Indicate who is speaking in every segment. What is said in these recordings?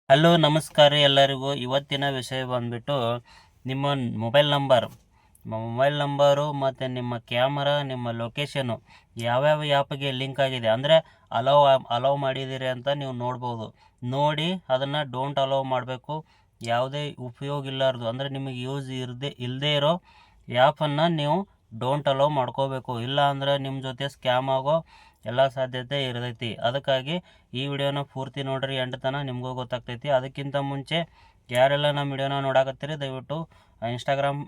Speaker 1: Hello ನಮಸ್ಕಾರ ಎಲ್ಲರಿಗೂ. ಇವತ್ತಿನ ವಿಷಯ ಬಂದ್ಬಿಟ್ಟು ನಿಮ್ಮ ಮೊಬೈಲ್ ನಂಬರು ಮತ್ತು ನಿಮ್ಮ ಕ್ಯಾಮರಾ, ನಿಮ್ಮ ಲೊಕೇಶನು ಯಾವ್ಯಾವ ಆ್ಯಪ್ಗೆ ಲಿಂಕ್ ಆಗಿದೆ ಅಂದರೆ ಅಲೌ ಮಾಡಿದ್ದೀರಿ ಅಂತ ನೀವು ನೋಡ್ಬೋದು. ನೋಡಿ ಅದನ್ನು ಡೋಂಟ್ ಅಲೌ ಮಾಡಬೇಕು. ಯಾವುದೇ ಉಪಯೋಗ ಇಲ್ಲಾರ್ದು ಅಂದರೆ ನಿಮಗೆ ಯೂಸ್ ಇಲ್ಲದೇ ಇರೋ ಆ್ಯಪನ್ನು ನೀವು ಡೋಂಟ್ ಅಲೌ ಮಾಡ್ಕೋಬೇಕು. ಇಲ್ಲ ಅಂದರೆ ನಿಮ್ಮ ಜೊತೆ ಸ್ಕ್ಯಾಮ್ ಆಗೋ ಎಲ್ಲ ಸಾಧ್ಯತೆ ಇರ್ತೈತಿ. ಅದಕ್ಕಾಗಿ ಈ ವಿಡಿಯೋನ ಪೂರ್ತಿ ನೋಡ್ರಿ, ಎಂಟು ತನಕ ನಿಮಗೂ ಗೊತ್ತಾಗ್ತೈತಿ. ಅದಕ್ಕಿಂತ ಮುಂಚೆ ಯಾರೆಲ್ಲ ನಮ್ಮ ವಿಡಿಯೋನ ನೋಡಾಕತ್ತೀರಿ ದಯವಿಟ್ಟು ಇನ್ಸ್ಟಾಗ್ರಾಮ್,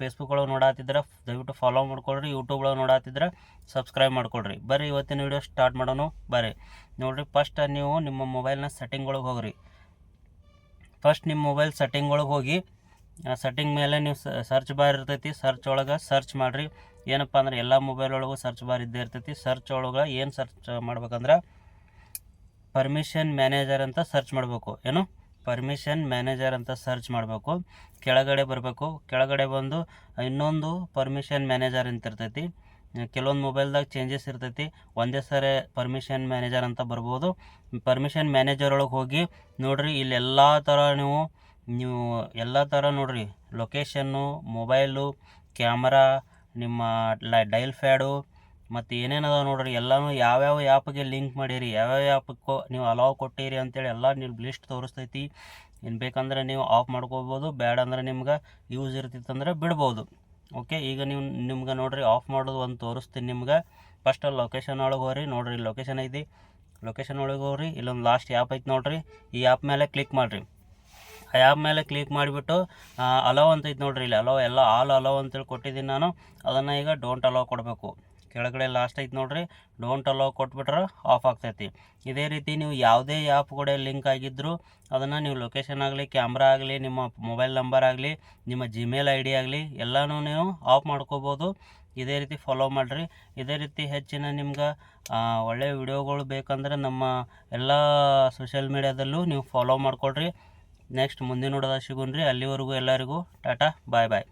Speaker 1: ಫೇಸ್ಬುಕ್ ಒಳಗೆ ನೋಡಾತಿದ್ರೆ ದಯವಿಟ್ಟು ಫಾಲೋ ಮಾಡ್ಕೊಳ್ರಿ. ಯೂಟ್ಯೂಬ್ ಒಳಗೆ ನೋಡಾತಿದ್ರೆ ಸಬ್ಸ್ಕ್ರೈಬ್ ಮಾಡ್ಕೊಳ್ರಿ. ಬರ್ರಿ ಇವತ್ತಿನ ವಿಡಿಯೋ ಸ್ಟಾರ್ಟ್ ಮಾಡೋಣ. ಬರ್ರಿ ನೋಡಿರಿ, ಫಸ್ಟ್ ನೀವು ನಿಮ್ಮ ಮೊಬೈಲ್ನ ಸೆಟ್ಟಿಂಗ್ ಒಳಗೆ ಹೋಗ್ರಿ. ಫಸ್ಟ್ ನಿಮ್ಮ ಮೊಬೈಲ್ ಸೆಟ್ಟಿಂಗ್ ಒಳಗೆ ಹೋಗಿ ಸೆಟ್ಟಿಂಗ್ ಮೇಲೆ ನೀವು ಸರ್ಚ್ ಬಾರ್ ಇರ್ತೈತಿ. ಸರ್ಚ್ ಒಳಗೆ ಸರ್ಚ್ ಮಾಡಿರಿ. ಏನಪ್ಪ ಅಂದ್ರೆ ಎಲ್ಲ ಮೊಬೈಲ್ ಒಳಗೂ ಸರ್ಚ್ ಬಾರ್ ಇದ್ದೇ ಇರ್ತೈತಿ. ಸರ್ಚ್ ಒಳಗೆ ಏನು ಸರ್ಚ್ ಮಾಡ್ಬೇಕಂದ್ರೆ ಪರ್ಮಿಷನ್ ಮ್ಯಾನೇಜರ್ ಅಂತ ಸರ್ಚ್ ಮಾಡಬೇಕು. ಏನು ಪರ್ಮಿಷನ್ ಮ್ಯಾನೇಜರ್ ಅಂತ ಸರ್ಚ್ ಮಾಡಬೇಕು. ಕೆಳಗಡೆ ಬರಬೇಕು. ಕೆಳಗಡೆ ಬಂದು ಇನ್ನೊಂದು ಪರ್ಮಿಷನ್ ಮ್ಯಾನೇಜರ್ ಅಂತ ಇರ್ತೈತಿ. ಕೆಲವೊಂದು ಮೊಬೈಲ್ದಾಗ ಚೇಂಜಸ್ ಇರ್ತೈತಿ. ಒಂದೇ ಸರಿ ಪರ್ಮಿಷನ್ ಮ್ಯಾನೇಜರ್ ಅಂತ ಬರ್ಬೋದು. ಪರ್ಮಿಷನ್ ಮ್ಯಾನೇಜರ್ ಒಳಗೆ ಹೋಗಿ ನೋಡಿರಿ, ಇಲ್ಲಿ ಎಲ್ಲ ಥರ ನೀವು ಎಲ್ಲ ಥರ ನೋಡಿರಿ. ಲೊಕೇಶನ್ನು, ಮೊಬೈಲು, ಕ್ಯಾಮರಾ, ನಿಮ್ಮ ಡೈಲ್ ಪ್ಯಾಡು ಮತ್ತು ಏನೇನದ ನೋಡಿರಿ. ಎಲ್ಲನೂ ಯಾವ್ಯಾವ ಆ್ಯಪ್ಗೆ ಲಿಂಕ್ ಮಾಡಿರಿ, ಯಾವ್ಯಾವ ಆ್ಯಪಕ್ಕೆ ನೀವು ಅಲೌ ಕೊಟ್ಟಿರಿ ಅಂತೇಳಿ ಎಲ್ಲ ನೀವು ಲಿಸ್ಟ್ ತೋರಿಸ್ತೈತಿ. ಏನು ಬೇಕಂದ್ರೆ ನೀವು ಆಫ್ ಮಾಡ್ಕೋಬೋದು, ಬ್ಯಾಡ ಅಂದ್ರೆ ನಿಮ್ಗೆ ಯೂಸ್ ಇರ್ತಿತ್ತಂದ್ರೆ ಬಿಡ್ಬೋದು. ಓಕೆ, ಈಗ ನಿಮ್ಗೆ ನೋಡಿರಿ ಆಫ್ ಮಾಡೋದು ಒಂದು ತೋರಿಸ್ತೀನಿ ನಿಮ್ಗೆ. ಫಸ್ಟ್ ಲೊಕೇಶನ್ ಒಳಗೆ ಹೋಗ್ರಿ. ನೋಡಿರಿ ಲೊಕೇಶನ್ ಐತಿ, ಲೊಕೇಶನ್ ಒಳಗೆ ಹೋಗ್ರಿ. ಇಲ್ಲೊಂದು ಲಾಸ್ಟ್ ಆ್ಯಪ್ ಐತಿ ನೋಡಿರಿ. ಈ ಆ್ಯಪ್ ಮೇಲೆ ಕ್ಲಿಕ್ ಮಾಡಿರಿ. ಆ ಆ್ಯಪ್ ಮೇಲೆ ಕ್ಲಿಕ್ ಮಾಡಿಬಿಟ್ಟು ಅಲೋ ಅಂತ ಐತೆ ನೋಡಿರಿ. ಇಲ್ಲಿ ಆಲ್ ಅಲೋ ಅಂತೇಳಿ ಕೊಟ್ಟಿದ್ದೀನಿ ನಾನು. ಅದನ್ನು ಈಗ ಡೋಂಟ್ ಅಲೋ ಕೊಡಬೇಕು. ಕೆಳಗಡೆ ಲಾಸ್ಟ್ ಐತೆ ನೋಡಿರಿ, ಡೋಂಟ್ ಅಲೋ ಕೊಟ್ಬಿಟ್ರೆ ಆಫ್ ಆಗ್ತೈತಿ. ಇದೇ ರೀತಿ ನೀವು ಯಾವುದೇ ಆ್ಯಪ್ ಕೂಡ ಲಿಂಕ್ ಆಗಿದ್ದರೂ ಅದನ್ನು ನೀವು ಲೊಕೇಶನ್ ಆಗಲಿ, ಕ್ಯಾಮ್ರಾ ಆಗಲಿ, ನಿಮ್ಮ ಮೊಬೈಲ್ ನಂಬರ್ ಆಗಲಿ, ನಿಮ್ಮ ಜಿಮೇಲ್ ID ಆಗಲಿ ಎಲ್ಲನೂ ನೀವು ಆಫ್ ಮಾಡ್ಕೋಬೋದು. ಇದೇ ರೀತಿ ಫಾಲೋ ಮಾಡಿರಿ. ಇದೇ ರೀತಿ ಹೆಚ್ಚಿನ ನಿಮ್ಗೆ ಒಳ್ಳೆಯ ವಿಡಿಯೋಗಳು ಬೇಕಂದ್ರೆ ನಮ್ಮ ಎಲ್ಲ ಸೋಷಿಯಲ್ ಮೀಡ್ಯಾದಲ್ಲೂ ನೀವು ಫಾಲೋ ಮಾಡ್ಕೊಳ್ರಿ. ನೆಕ್ಸ್ಟ್ ಮುಂದಿನ ನೋಡೋದಾಗ ಸಿಗೋಣ್ರಿ. ಅಲ್ಲಿವರೆಗೂ ಎಲ್ಲರಿಗೂ ಟಾಟಾ, ಬಾಯ್ ಬಾಯ್.